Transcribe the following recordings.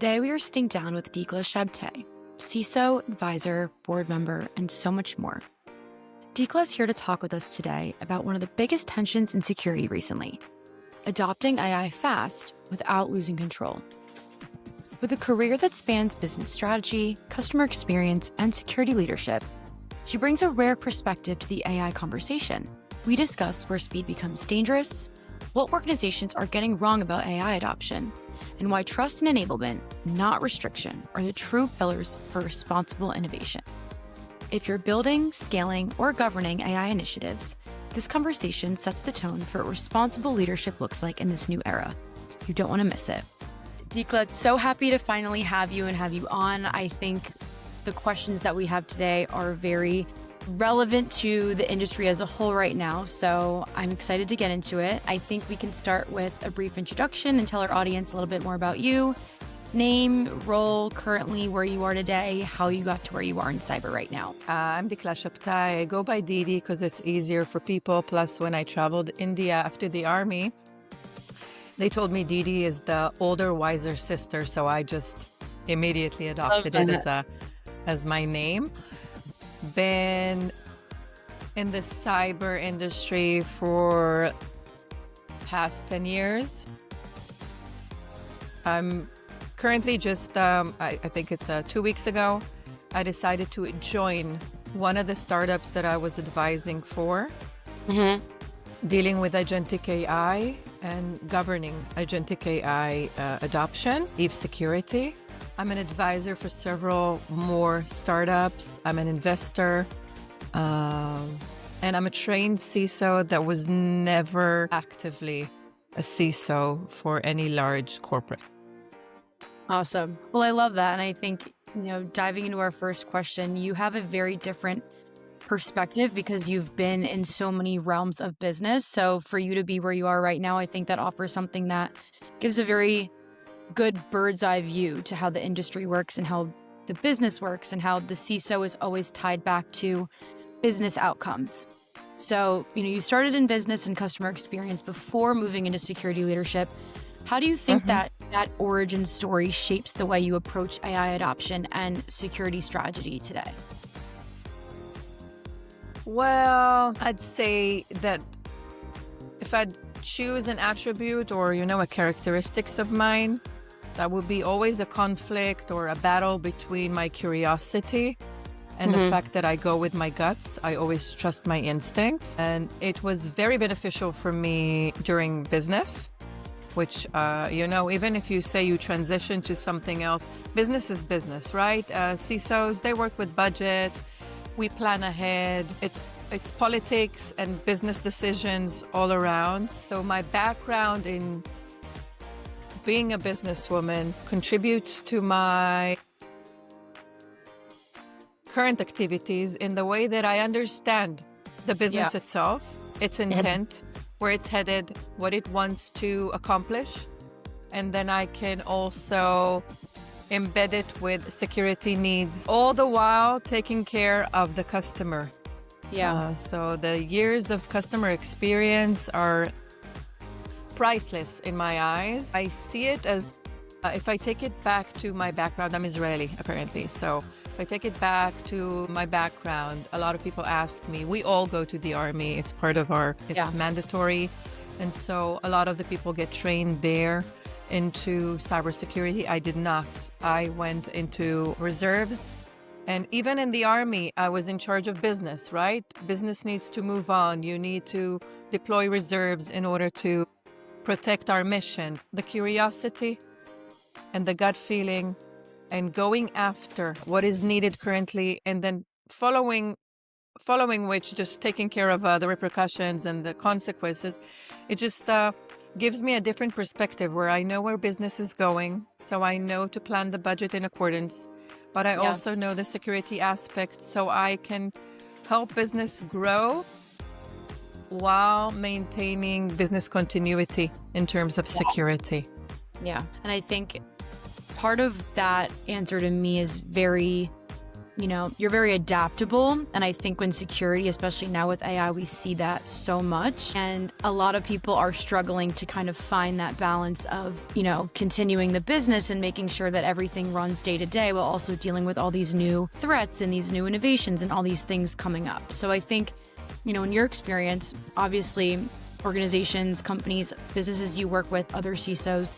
Today, we are sitting down with Dikla Shabtay, CISO, advisor, board member, and so much more. Dikla is here to talk with us today about one of the biggest tensions in security recently, adopting AI fast without losing control. With a career that spans business strategy, customer experience, and security leadership, she brings a rare perspective to the AI conversation. We discuss where speed becomes dangerous, what organizations are getting wrong about AI adoption, and why trust and enablement, not restriction, are the true pillars for responsible innovation. If you're building, scaling, or governing AI initiatives, this conversation sets the tone for what responsible leadership looks like in this new era. You don't want to miss it. Dikla, so happy to finally have you on. I think the questions that we have today are very relevant to the industry as a whole right now, so I'm excited to get into it. I think we can start with a brief introduction and tell our audience a little bit more about you. Name, role, currently where you are today, how you got to where you are in cyber right now. I'm Dikla Shabtay. I go by Didi because it's easier for people. Plus, when I traveled India after the army, they told me Didi is the older, wiser sister, so I just immediately adopted it as my name. Been in the cyber industry for past 10 years. I'm currently just, I think it's 2 weeks ago, I decided to join one of the startups that I was advising for, dealing with agentic AI and governing agentic AI adoption, Eve Security. I'm an advisor for several more startups. I'm an investor, and I'm a trained CISO that was never actively a CISO for any large corporate. Awesome. Well, I love that. And I think, diving into our first question, you have a very different perspective because you've been in so many realms of business. So for you to be where you are right now, I think that offers something that gives a very good bird's eye view to how the industry works and how the business works and how the CISO is always tied back to business outcomes. So, you started in business and customer experience before moving into security leadership. How do you think that origin story shapes the way you approach AI adoption and security strategy today? Well, I'd say that if I'd choose an attribute or, a characteristics of mine, that would be always a conflict or a battle between my curiosity and the fact that I go with my guts. I always trust my instincts. And it was very beneficial for me during business, which, even if you say you transition to something else, business is business, right? CISOs, they work with budgets. We plan ahead. It's politics and business decisions all around. So my background in being a businesswoman contributes to my current activities in the way that I understand the business itself, its intent, where it's headed, what it wants to accomplish. And then I can also embed it with security needs, all the while taking care of the customer. So the years of customer experience are priceless in my eyes. I see it as, if I take it back to my background, I'm Israeli apparently. So if I take it back to my background, a lot of people ask me, we all go to the army. It's part of it's mandatory. And so a lot of the people get trained there into cybersecurity. I did not. I went into reserves. And even in the army, I was in charge of business, right? Business needs to move on. You need to deploy reserves in order to protect our mission. The curiosity and the gut feeling and going after what is needed currently, and then following which, just taking care of the repercussions and the consequences. It just gives me a different perspective where I know where business is going. So I know to plan the budget in accordance, but I also know the security aspect, so I can help business grow while maintaining business continuity in terms of security. Yeah. And I think part of that answer to me is very you're very adaptable. And I think when security, especially now with AI, we see that so much. And a lot of people are struggling to kind of find that balance of, continuing the business and making sure that everything runs day to day while also dealing with all these new threats and these new innovations and all these things coming up. So I think, in your experience, obviously, organizations, companies, businesses you work with, other CISOs,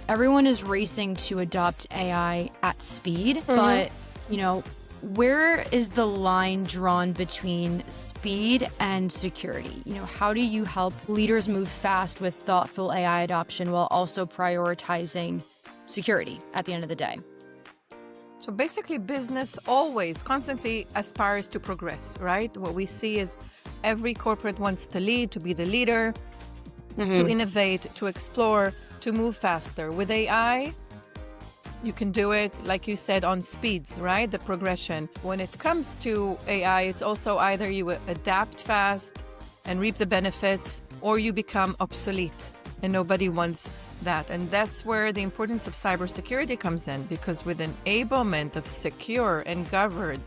everyone is racing to adopt AI at speed. But, where is the line drawn between speed and security? How do you help leaders move fast with thoughtful AI adoption while also prioritizing security at the end of the day? So basically, business always constantly aspires to progress, right? What we see is every corporate wants to lead, to be the leader, to innovate, to explore, to move faster. With AI, you can do it, like you said, on speeds, right? The progression. When it comes to AI, it's also either you adapt fast and reap the benefits, or you become obsolete, and nobody wants that. And that's where the importance of cybersecurity comes in, because with enablement of secure and governed,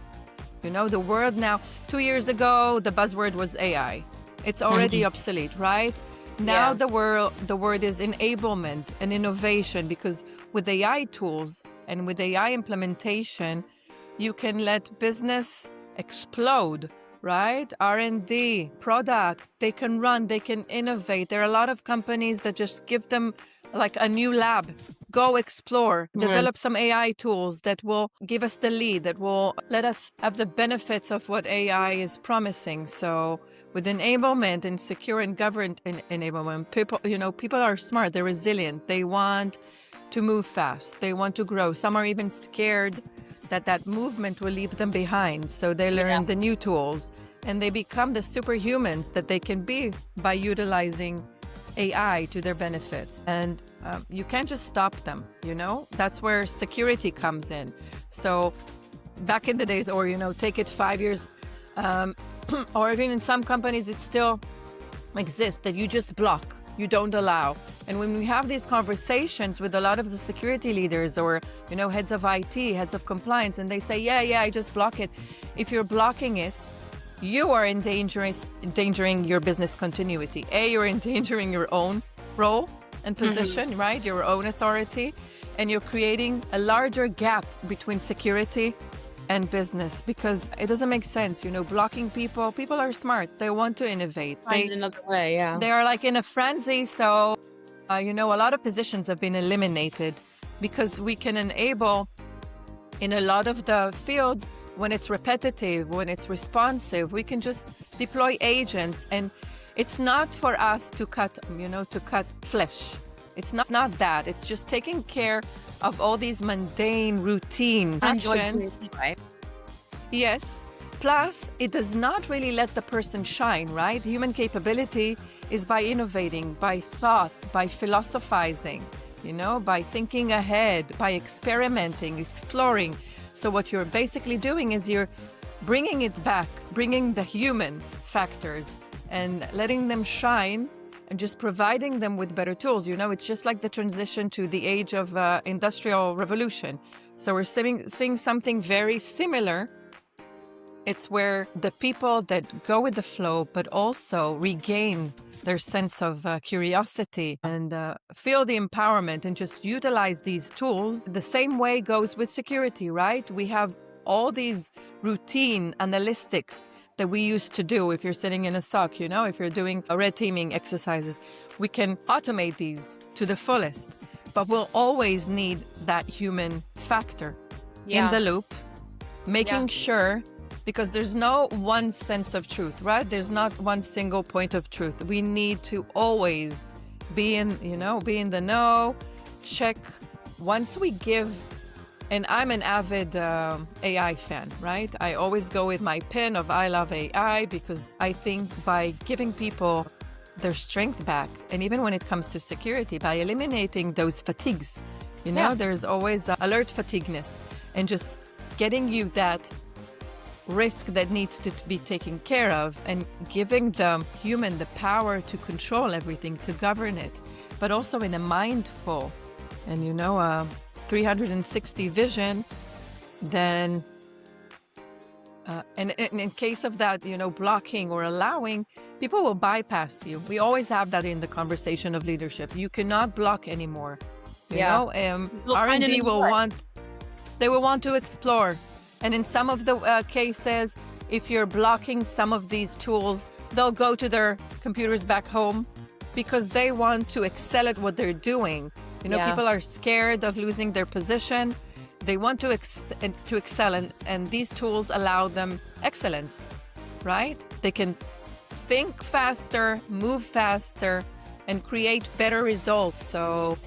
the world now, 2 years ago, the buzzword was AI. It's already obsolete, right? Now the word is enablement and innovation, because with AI tools and with AI implementation, you can let business explode, right? R&D, product, they can run, they can innovate. There are a lot of companies that just give them like a new lab. Go explore, develop some AI tools that will give us the lead, that will let us have the benefits of what AI is promising. So with enablement and secure and governed enablement, people are smart, they're resilient, they want to move fast, they want to grow. Some are even scared that movement will leave them behind. So they learn the new tools and they become the superhumans that they can be by utilizing AI to their benefits. And you can't just stop them, That's where security comes in. So back in the days, or, take it 5 years, or even in some companies, it still exists that you just block, you don't allow. And when we have these conversations with a lot of the security leaders or, heads of IT, heads of compliance, and they say, yeah, I just block it. If you're blocking it, you are endangering your business continuity. You're endangering your own role and position, right? Your own authority. And you're creating a larger gap between security and business, because it doesn't make sense, blocking people. People are smart. They want to innovate. Find another way, They are like in a frenzy. So, a lot of positions have been eliminated because we can enable in a lot of the fields. When it's repetitive, when it's responsive, we can just deploy agents, and it's not for us to cut flesh. It's not that. It's just taking care of all these mundane, routine actions. Right? Yes. Plus, it does not really let the person shine, right? Human capability is by innovating, by thoughts, by philosophizing, by thinking ahead, by experimenting, exploring. So what you're basically doing is you're bringing it back, bringing the human factors and letting them shine and just providing them with better tools. It's just like the transition to the age of industrial revolution. So we're seeing something very similar. It's where the people that go with the flow, but also regain their sense of curiosity and feel the empowerment and just utilize these tools. The same way goes with security, right? We have all these routine analytics that we used to do. If you're sitting in a SOC, if you're doing red teaming exercises, we can automate these to the fullest, but we'll always need that human factor in the loop, making sure, because there's no one sense of truth, right? There's not one single point of truth. We need to always be in the know, check. Once we give, and I'm an avid AI fan, right? I always go with my pin of I love AI, because I think by giving people their strength back, and even when it comes to security, by eliminating those fatigues, there's always alert fatigueness, and just getting you that risk that needs to be taken care of, and giving the human the power to control everything, to govern it, but also in a mindful and 360 vision, then And in case of that, blocking or allowing, people will bypass you. We always have that in the conversation of leadership. You cannot block anymore. R&D will want to explore. And in some of the cases, if you're blocking some of these tools, they'll go to their computers back home because they want to excel at what they're doing. People are scared of losing their position. They want to excel, and these tools allow them excellence, right? They can think faster, move faster, and create better results. So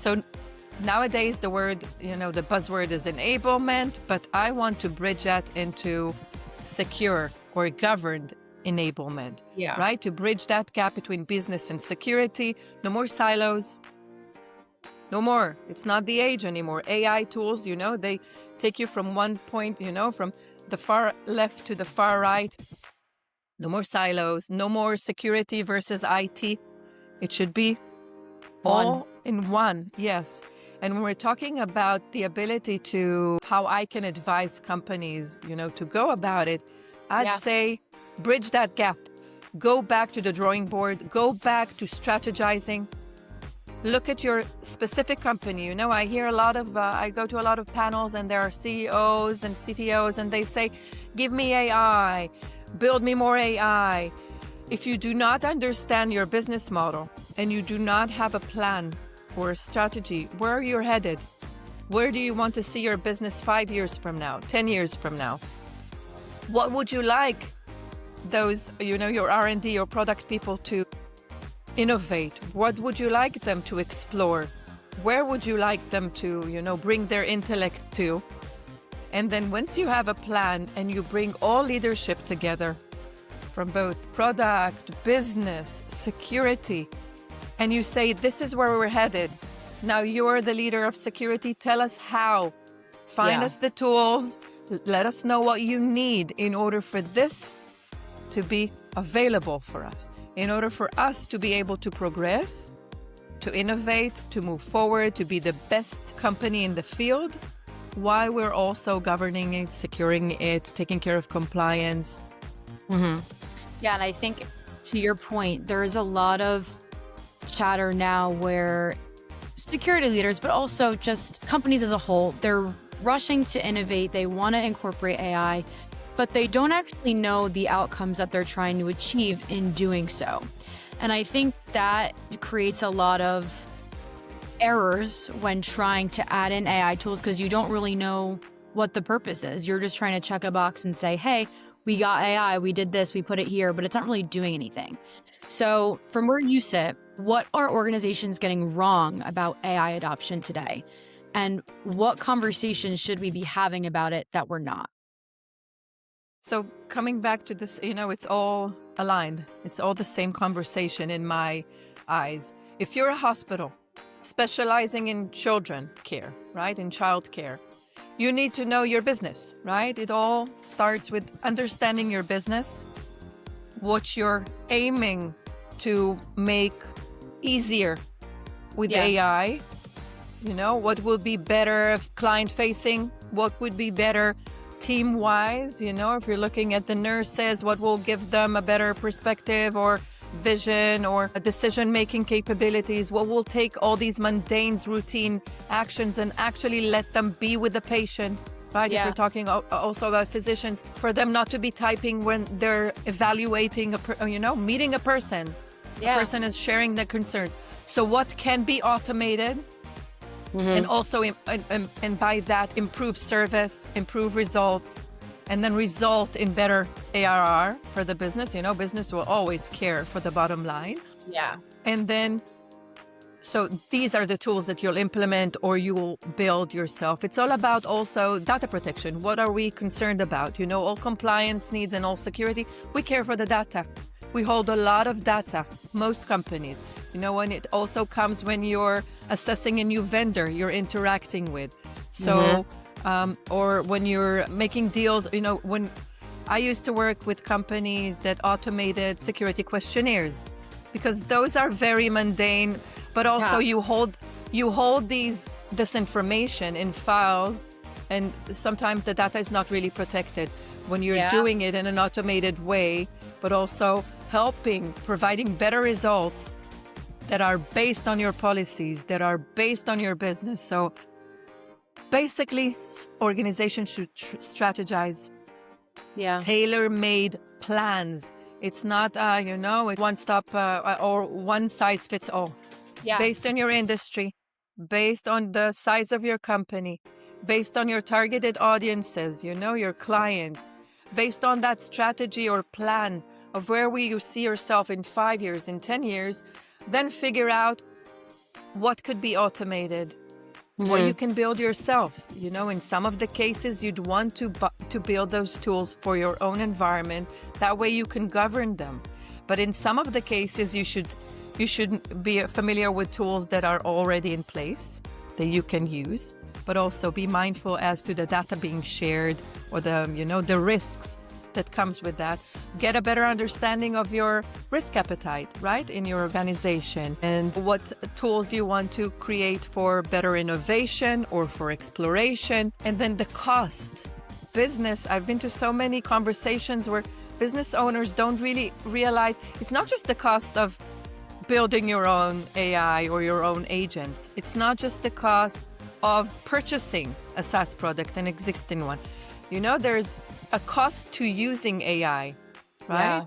nowadays the buzzword is enablement, but I want to bridge that into secure or governed enablement, right? To bridge that gap between business and security. No more silos. No more. It's not the age anymore. AI tools, they take you from one point, from the far left to the far right. No more silos. No more security versus IT. It should be all in one. Yes. And when we're talking about the ability to how I can advise companies, to go about it, I'd say bridge that gap. Go back to the drawing board. Go back to strategizing. Look at your specific company. I hear I go to a lot of panels, and there are CEOs and CTOs, and they say, give me AI, build me more AI. If you do not understand your business model and you do not have a plan or a strategy, where are you headed? Where do you want to see your business 5 years from now, 10 years from now? What would you like those, your R&D or product people to innovate? What would you like them to explore? Where would you like them to, bring their intellect to? And then once you have a plan and you bring all leadership together from both product, business, security, and you say, this is where we're headed. Now you're the leader of security. Tell us how. Find us the tools. Let us know what you need in order for this to be available for us. In order for us to be able to progress, to innovate, to move forward, to be the best company in the field, while we're also governing it, securing it, taking care of compliance. Mm-hmm. Yeah, and I think to your point, there is a lot of chatter now where security leaders, but also just companies as a whole, they're rushing to innovate. They want to incorporate AI, but they don't actually know the outcomes that they're trying to achieve in doing so. And I think that creates a lot of errors when trying to add in AI tools because you don't really know what the purpose is. You're just trying to check a box and say, hey, we got AI, we did this, we put it here, but it's not really doing anything. So from where you sit, what are organizations getting wrong about AI adoption today? And what conversations should we be having about it that we're not? So coming back to this, it's all aligned. It's all the same conversation in my eyes. If you're a hospital specializing in children care, right, in child care, you need to know your business, right? It all starts with understanding your business, what you're aiming to make easier with AI, what will be better client-facing, what would be better team-wise, if you're looking at the nurses, what will give them a better perspective or vision or decision-making capabilities, what will take all these mundane routine actions and actually let them be with the patient, right? If we're talking also about physicians, for them not to be typing when they're evaluating, meeting a person. The person is sharing their concerns. So what can be automated? And also, and by that, improve service, improve results, and then result in better ARR for the business. Business will always care for the bottom line. Yeah. And then, so these are the tools that you'll implement or you will build yourself. It's all about also data protection. What are we concerned about? All compliance needs and all security. We care for the data. We hold a lot of data, most companies. And it also comes when you're assessing a new vendor you're interacting with. So, or when you're making deals, when I used to work with companies that automated security questionnaires, because those are very mundane, but also you hold this information in files, and sometimes the data is not really protected. when you're doing it in an automated way, but also providing better results that are based on your policies, that are based on your business. So basically, organizations should strategize, tailor-made plans. It's not, one-stop or one size fits all. Based on your industry, based on the size of your company, based on your targeted audiences, your clients, based on that strategy or plan of where you see yourself in 5 years, in 10 years, then figure out what could be automated, what you can build yourself. In some of the cases, you'd want to build those tools for your own environment. That way you can govern them. But in some of the cases, you should be familiar with tools that are already in place that you can use, but also be mindful as to the data being shared or the risks that comes with that. Get a better understanding of your risk appetite, right, in your organization, and what tools you want to create for better innovation or for exploration. And then the cost. Business, I've been to so many conversations where business owners don't really realize it's not just the cost of building your own AI or your own agents. It's not just the cost of purchasing a SaaS product, an existing one. There's a cost to using AI, right?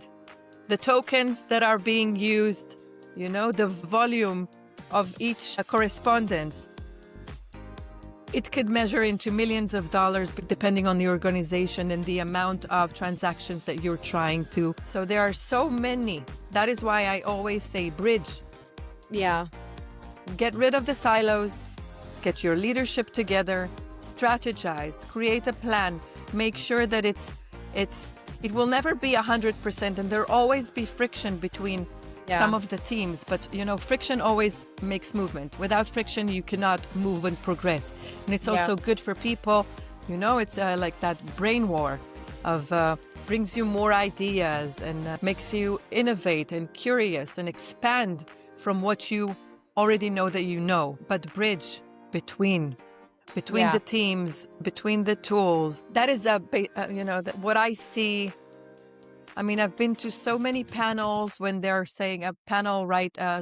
The tokens that are being used, the volume of each correspondence. It could measure into millions of dollars depending on the organization and the amount of transactions that you're trying to. So there are so many. That is why I always say bridge. Get rid of the silos, get your leadership together, strategize, create a plan, make sure that it will never be 100%, and there'll always be friction between some of the teams. But friction always makes movement. Without friction, you cannot move and progress. And it's also good for people. It's like that brain war of brings you more ideas and makes you innovate and curious and expand from what you already know that you know. But bridge between the teams, between the tools. That is what I see. I mean, I've been to so many panels when they're saying a panel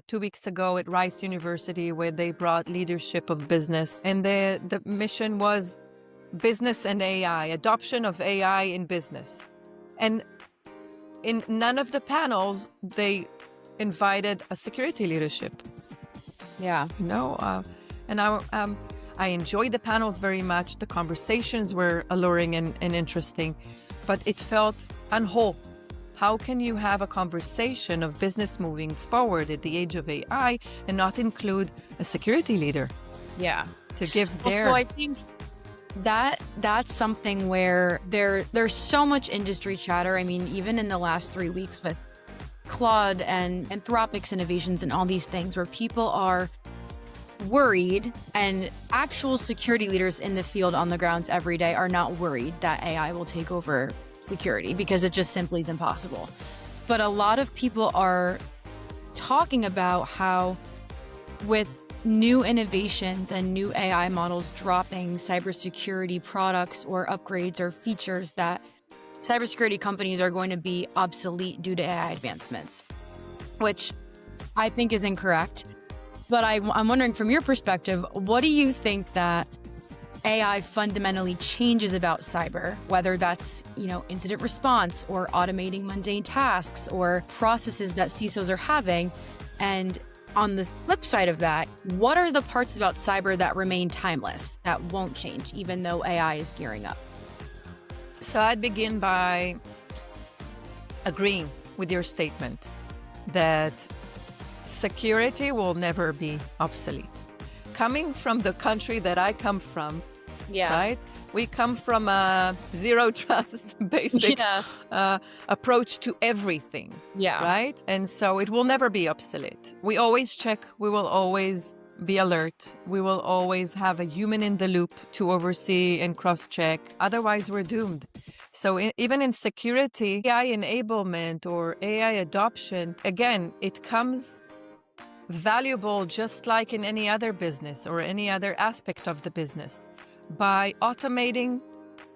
2 weeks ago at Rice University where they brought leadership of business. And the mission was business and AI, adoption of AI in business. And in none of the panels, they invited a security leadership. And I enjoyed the panels very much. The conversations were alluring and interesting, but it felt unwhole. How can you have a conversation of business moving forward at the age of AI and not include a security leader? To give their... So I think that's something where there's so much industry chatter. I mean, even in the last 3 weeks with Claude and Anthropic's innovations and all these things where people are worried, and actual security leaders in the field on the grounds every day are not worried that AI will take over security because it just simply is impossible. But a lot of people are talking about how with new innovations and new AI models dropping, cybersecurity products or upgrades or features, that cybersecurity companies are going to be obsolete due to AI advancements, which I think is incorrect. But I'm wondering, from your perspective, what do you think that AI fundamentally changes about cyber, whether that's, incident response or automating mundane tasks or processes that CISOs are having? And on the flip side of that, what are the parts about cyber that remain timeless, that won't change, even though AI is gearing up? So I'd begin by agreeing with your statement that security will never be obsolete. Coming from the country that I come from, right? We come from a zero trust basic approach to everything, right? And so it will never be obsolete. We always check, we will always be alert, we will always have a human in the loop to oversee and cross-check. Otherwise, we're doomed. So even in security, AI enablement or AI adoption, again, it comes valuable just like in any other business or any other aspect of the business by automating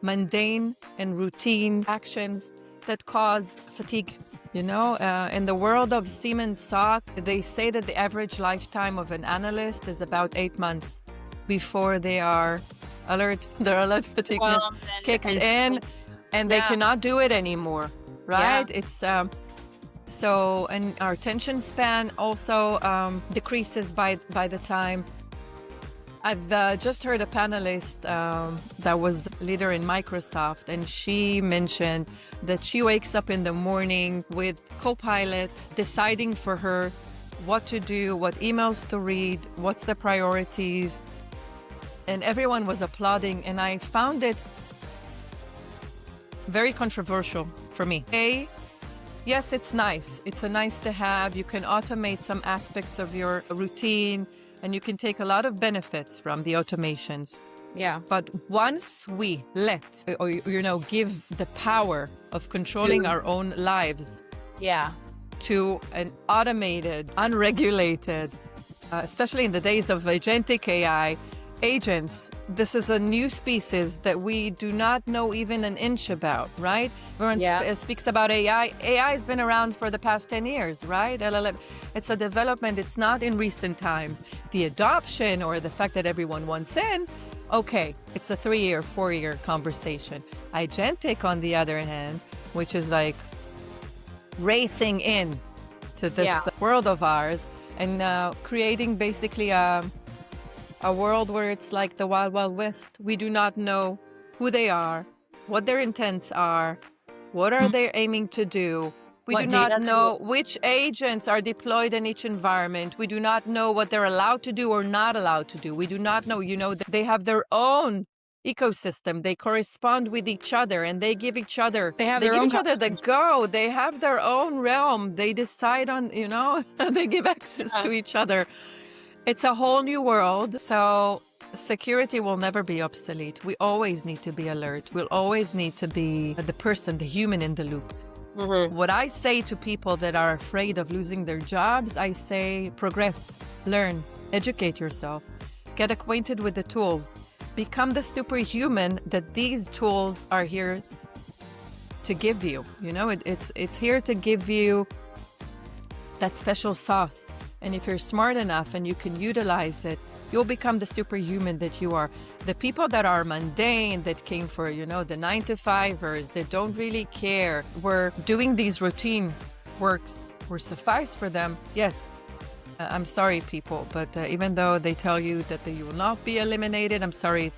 mundane and routine actions that cause fatigue. In the world of Siemens SOC, they say that the average lifetime of an analyst is about 8 months before they are alert. Their alert fatigueness kicks in, and they cannot do it anymore, right? It's and our attention span also decreases by the time. I've just heard a panelist that was leader in Microsoft, and she mentioned that she wakes up in the morning with Copilot deciding for her what to do, what emails to read, what's the priorities. And everyone was applauding, and I found it very controversial for me. Yes, it's nice. It's a nice to have. You can automate some aspects of your routine, and you can take a lot of benefits from the automations. Yeah. But once we let, or give the power of controlling our own lives to an automated, unregulated, especially in the days of agentic AI, agents, this is a new species that we do not know even an inch about, right? Everyone speaks about AI. AI has been around for the past 10 years, right? LLM, it's a development. It's not in recent times. The adoption or the fact that everyone wants in, okay, it's a 3-year, 4-year conversation. Agentic, on the other hand, which is like racing in to this world of ours and creating basically a world where it's like the Wild Wild West. We do not know who they are, what their intents are, what are they aiming to do. We do not know which agents are deployed in each environment. We do not know what they're allowed to do or not allowed to do. We do not know, that they have their own ecosystem. They correspond with each other, and they give each other the go. They have their own realm. They decide on, they give access to each other. It's a whole new world. So security will never be obsolete. We always need to be alert. We'll always need to be the person, the human in the loop. What I say to people that are afraid of losing their jobs, I say progress, learn, educate yourself, get acquainted with the tools, become the superhuman that these tools are here to give you. It's here to give you that special sauce. And if you're smart enough and you can utilize it, you'll become the superhuman that you are. The people that are mundane, that came for, the 9-to-5ers, that don't really care, were doing these routine works, were suffice for them. Yes, I'm sorry, people, but even though they tell you that you will not be eliminated, I'm sorry,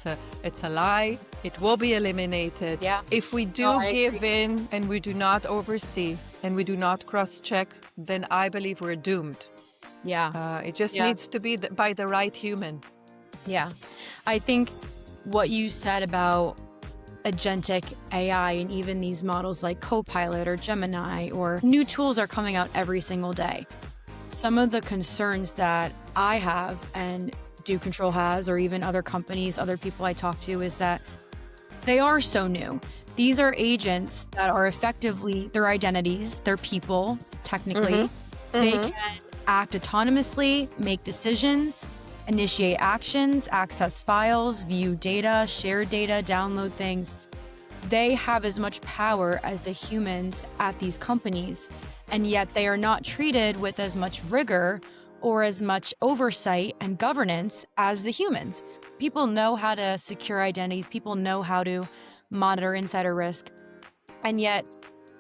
it's a lie. It will be eliminated. Yeah. If we do give in and we do not oversee and we do not cross-check, then I believe we're doomed. Yeah. It just needs to be by the right human. Yeah. I think what you said about agentic AI and even these models like Copilot or Gemini or new tools are coming out every single day. Some of the concerns that I have and Do Control has, or even other companies, other people I talk to, is that they are so new. These are agents that are effectively their identities, their people, technically. They can act autonomously, make decisions, initiate actions, access files, view data, share data, download things. They have as much power as the humans at these companies, and yet they are not treated with as much rigor or as much oversight and governance as the humans. People know how to secure identities, people know how to monitor insider risk, and yet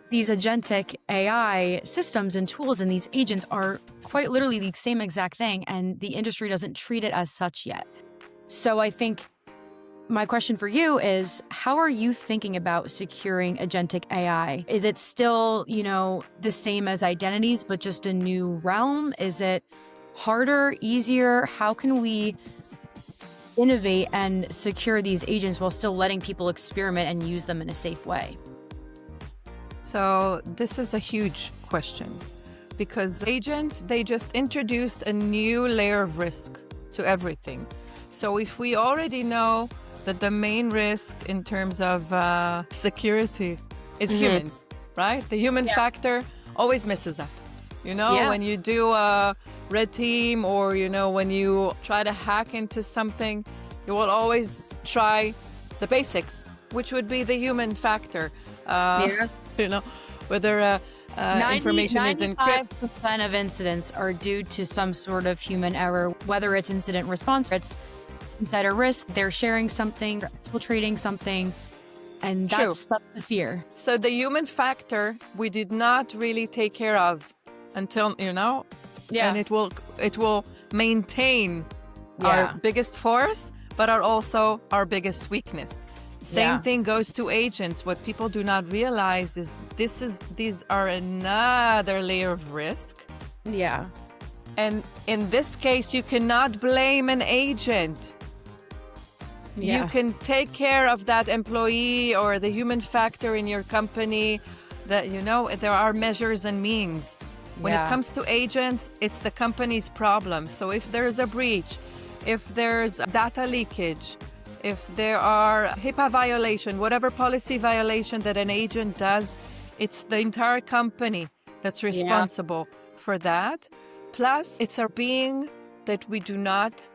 these agentic AI systems and tools and these agents are quite literally the same exact thing, and the industry doesn't treat it as such yet. So I think my question for you is, how are you thinking about securing agentic AI? Is it still, the same as identities, but just a new realm? Is it harder, easier? How can we innovate and secure these agents while still letting people experiment and use them in a safe way? So this is a huge question, because agents, they just introduced a new layer of risk to everything. So if we already know that the main risk in terms of security is humans, right? The human factor always messes up. When you do a red team or, when you try to hack into something, you will always try the basics. which would be the human factor. You know, whether information is encrypted. 95% of incidents are due to some sort of human error, whether it's incident response, or it's insider risk, they're sharing something, exfiltrating something, and that's the fear. So the human factor, we did not really take care of until, and it will maintain our biggest force, but are also our biggest weakness. Same thing goes to agents. What people do not realize is these are another layer of risk. Yeah. And in this case, you cannot blame an agent. You can take care of that employee or the human factor in your company. That there are measures and means. When it comes to agents, it's the company's problem. So if there's a breach, if there's data leakage, if there are HIPAA violation, whatever policy violation that an agent does, it's the entire company that's responsible for that. Plus, it's a being that we do not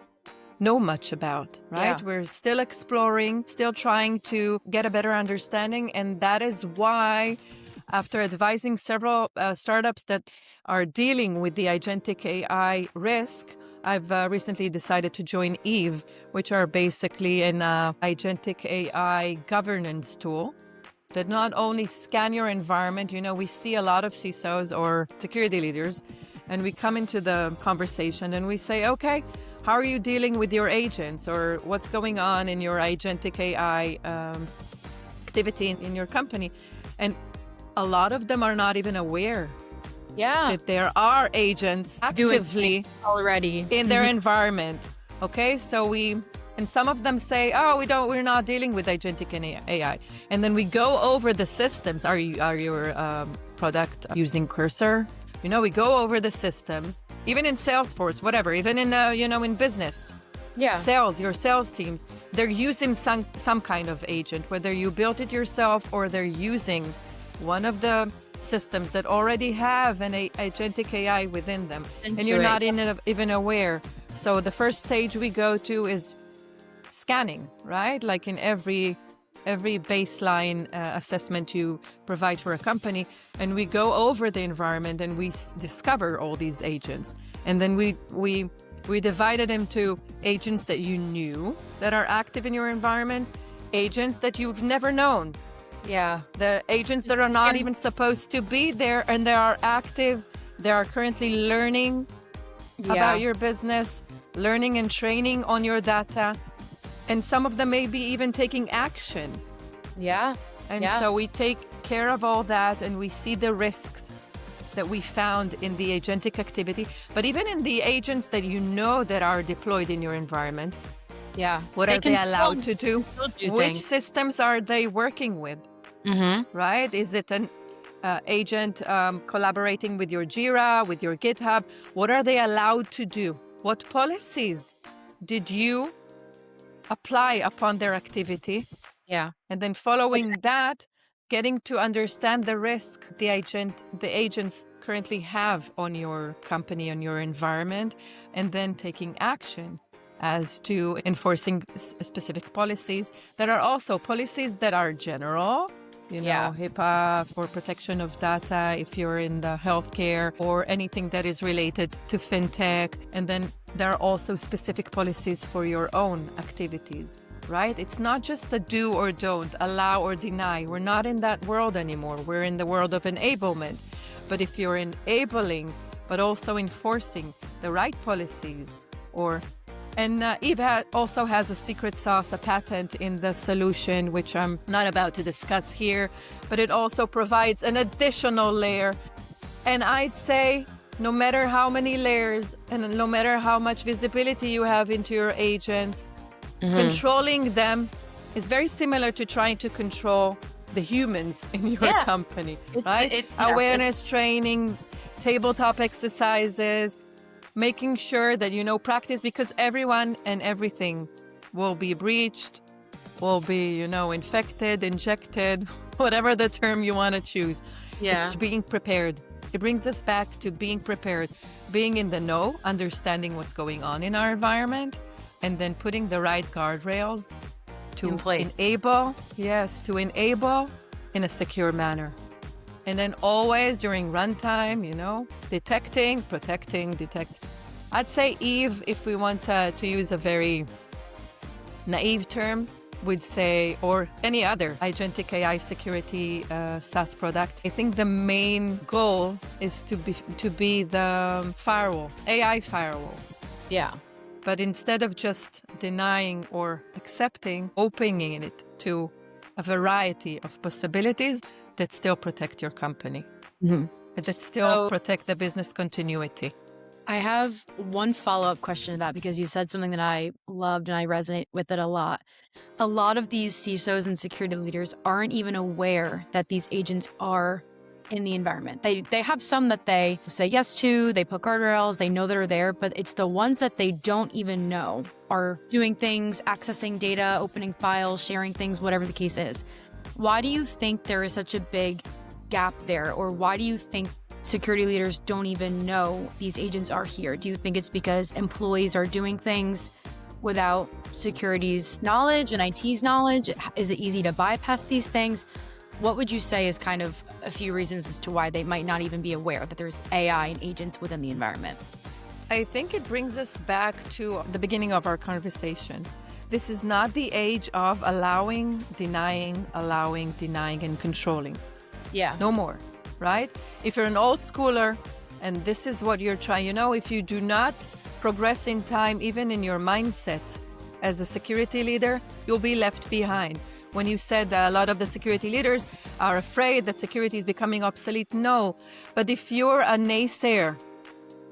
know much about, right? We're still exploring, still trying to get a better understanding. And that is why, after advising several startups that are dealing with the agentic AI risk, I've recently decided to join Eve, which are basically an agentic AI governance tool that not only scan your environment. We see a lot of CISOs or security leaders, and we come into the conversation and we say, okay, how are you dealing with your agents, or what's going on in your agentic AI activity in your company? And a lot of them are not even aware that there are agents actively already in their environment. Okay, so and some of them say, we're not dealing with agentic AI. And then we go over the systems. Are your product using Cursor? We go over the systems, even in Salesforce, whatever, even in, in business. Sales, your sales teams, they're using some kind of agent, whether you built it yourself or they're using one of the systems that already have an agentic AI within them, and you're not even aware. So the first stage we go to is scanning, right? Like in every baseline assessment you provide for a company, and we go over the environment and we discover all these agents, and then we divided them into agents that you knew that are active in your environments, agents that you've never known. The agents that are not even supposed to be there, and they are active. They are currently learning about your business, learning and training on your data. And some of them may be even taking action. So we take care of all that, and we see the risks that we found in the agentic activity. But even in the agents that that are deployed in your environment, what are they allowed to do? Which systems are they working with? Right? Is it an agent collaborating with your Jira, with your GitHub? What are they allowed to do? What policies did you apply upon their activity? And then following that, getting to understand the risk the agents currently have on your company, on your environment, and then taking action as to enforcing specific policies that are also policies that are general. HIPAA for protection of data if you're in the healthcare, or anything that is related to fintech. And then there are also specific policies for your own activities, right? It's not just the do or don't, allow or deny. We're not in that world anymore. We're in the world of enablement. But if you're enabling, but also enforcing the right policies, and Eve also has a secret sauce, a patent in the solution, which I'm not about to discuss here, but it also provides an additional layer. And I'd say no matter how many layers and no matter how much visibility you have into your agents, controlling them is very similar to trying to control the humans in your company, right? Awareness training, tabletop exercises, making sure that practice, because everyone and everything will be breached, will be, infected, injected, whatever the term you want to choose. It's being prepared. It brings us back to being prepared, being in the know, understanding what's going on in our environment, and then putting the right guardrails to in place. to enable in a secure manner. And then always during runtime, detecting, protecting, detect. I'd say Eve, if we want to use a very naive term, would say, or any other agentic AI security SaaS product. I think the main goal is to be the firewall, AI firewall. Yeah. But instead of just denying or accepting, opening it to a variety of possibilities that still protect your company, that still protect the business continuity. I have one follow-up question to that, because you said something that I loved and I resonate with it a lot. A lot of these CISOs and security leaders aren't even aware that these agents are in the environment. They have some that they say yes to, they put guardrails, they know they're there, but it's the ones that they don't even know are doing things, accessing data, opening files, sharing things, whatever the case is. Why do you think there is such a big gap there? Or why do you think security leaders don't even know these agents are here? Do you think it's because employees are doing things without security's knowledge and IT's knowledge? Is it easy to bypass these things? What would you say is kind of a few reasons as to why they might not even be aware that there's AI and agents within the environment? I think it brings us back to the beginning of our conversation. This is not the age of allowing, denying, and controlling. Yeah. No more, right? If you're an old schooler and this is what you're trying, if you do not progress in time, even in your mindset as a security leader, you'll be left behind. When you said a lot of the security leaders are afraid that security is becoming obsolete, no. But if you're a naysayer,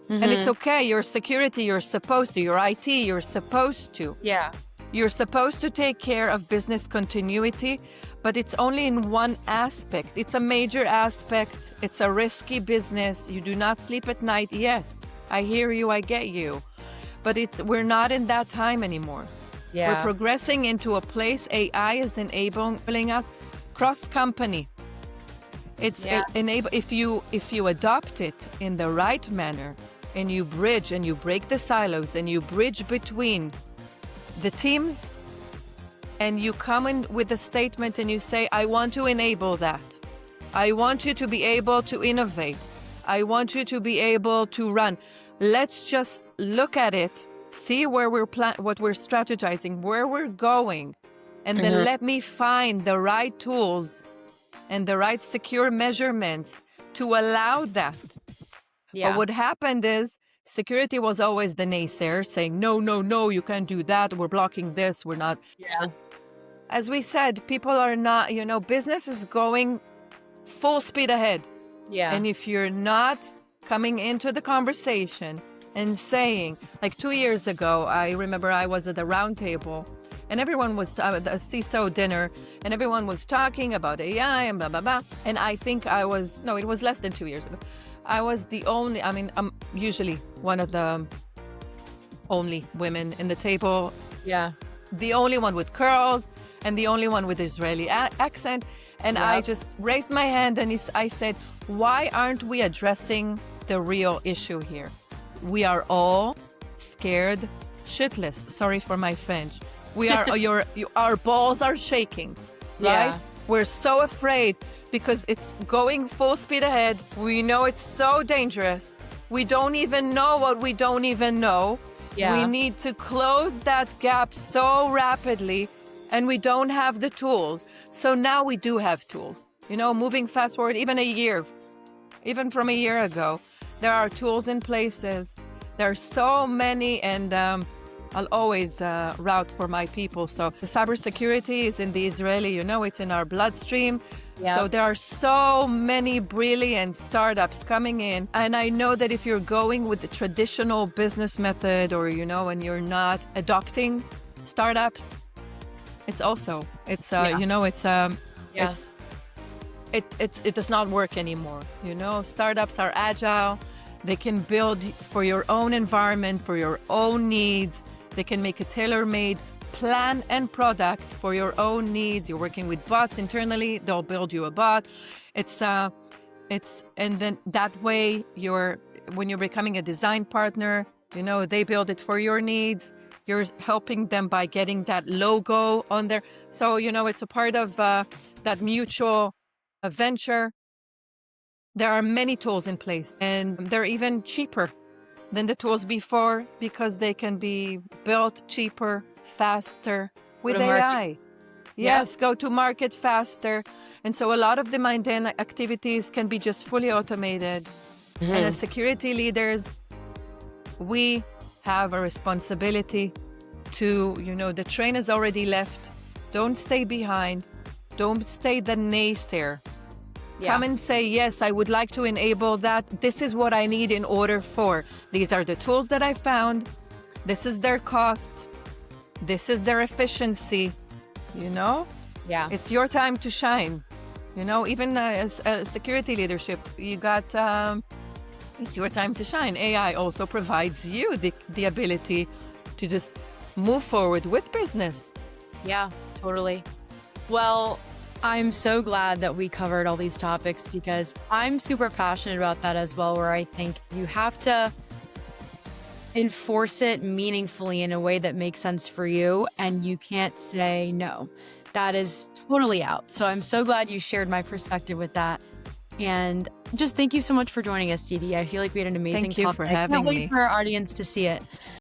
and it's okay, you're security, you're supposed to, you're IT, you're supposed to. Yeah. You're supposed to take care of business continuity, but it's only in one aspect. It's a major aspect. It's a risky business. You do not sleep at night. Yes, I hear you, I get you. But we're not in that time anymore. Yeah. We're progressing into a place AI is enabling us cross-company. If you adopt it in the right manner, and you bridge and you break the silos and you bridge between the teams, and you come in with a statement and you say, I want to enable that. I want you to be able to innovate. I want you to be able to run. Let's just look at it, see where what we're strategizing, where we're going, and then let me find the right tools and the right secure measurements to allow that. Yeah. But what happened is security was always the naysayer saying, no, you can't do that. We're blocking this. We're not. Yeah. As we said, people are not, business is going full speed ahead. Yeah. And if you're not coming into the conversation and saying, like 2 years ago, I remember I was at a round table and everyone was at a CISO dinner and everyone was talking about AI and blah, blah, blah. And I think it was less than 2 years ago. I was the only, I'm usually one of the only women in the table. Yeah. The only one with curls and the only one with Israeli accent. And I just raised my hand and I said, why aren't we addressing the real issue here? We are all scared shitless. Sorry for my French. We are, our balls are shaking, right? Yeah. We're so afraid because it's going full speed ahead. We know it's so dangerous. We don't even know what we don't even know. Yeah. We need to close that gap so rapidly, and we don't have the tools. So now we do have tools. Moving fast forward, even from a year ago, there are tools in places. There are so many, and I'll always route for my people. So the cybersecurity is in the Israeli, it's in our bloodstream. Yep. So there are so many brilliant startups coming in. And I know that if you're going with the traditional business method or, and you're not adopting startups, it does not work anymore. Startups are agile. They can build for your own environment, for your own needs. They can make a tailor-made plan and product for your own needs. You're working with bots internally, they'll build you a bot. And then that way when you're becoming a design partner, they build it for your needs. You're helping them by getting that logo on there. So, it's a part of that mutual venture. There are many tools in place, and they're even cheaper than the tools before because they can be built cheaper, faster with AI. Yes, go to market faster. And so a lot of the mundane activities can be just fully automated. And as security leaders, we have a responsibility to, the train has already left. Don't stay behind. Don't stay the naysayer. Come and say, yes, I would like to enable that. This is what I need in order for. These are the tools that I found. This is their cost. This is their efficiency. Yeah. It's your time to shine. Even as security leadership, you got, it's your time to shine. AI also provides you the ability to just move forward with business. Yeah, totally. Well, I'm so glad that we covered all these topics because I'm super passionate about that as well, where I think you have to enforce it meaningfully in a way that makes sense for you, and you can't say no. That is totally out. So I'm so glad you shared my perspective with that. And just thank you so much for joining us, Didi. I feel like we had an amazing Thank you topic. for I can't having wait me. for our audience to see it.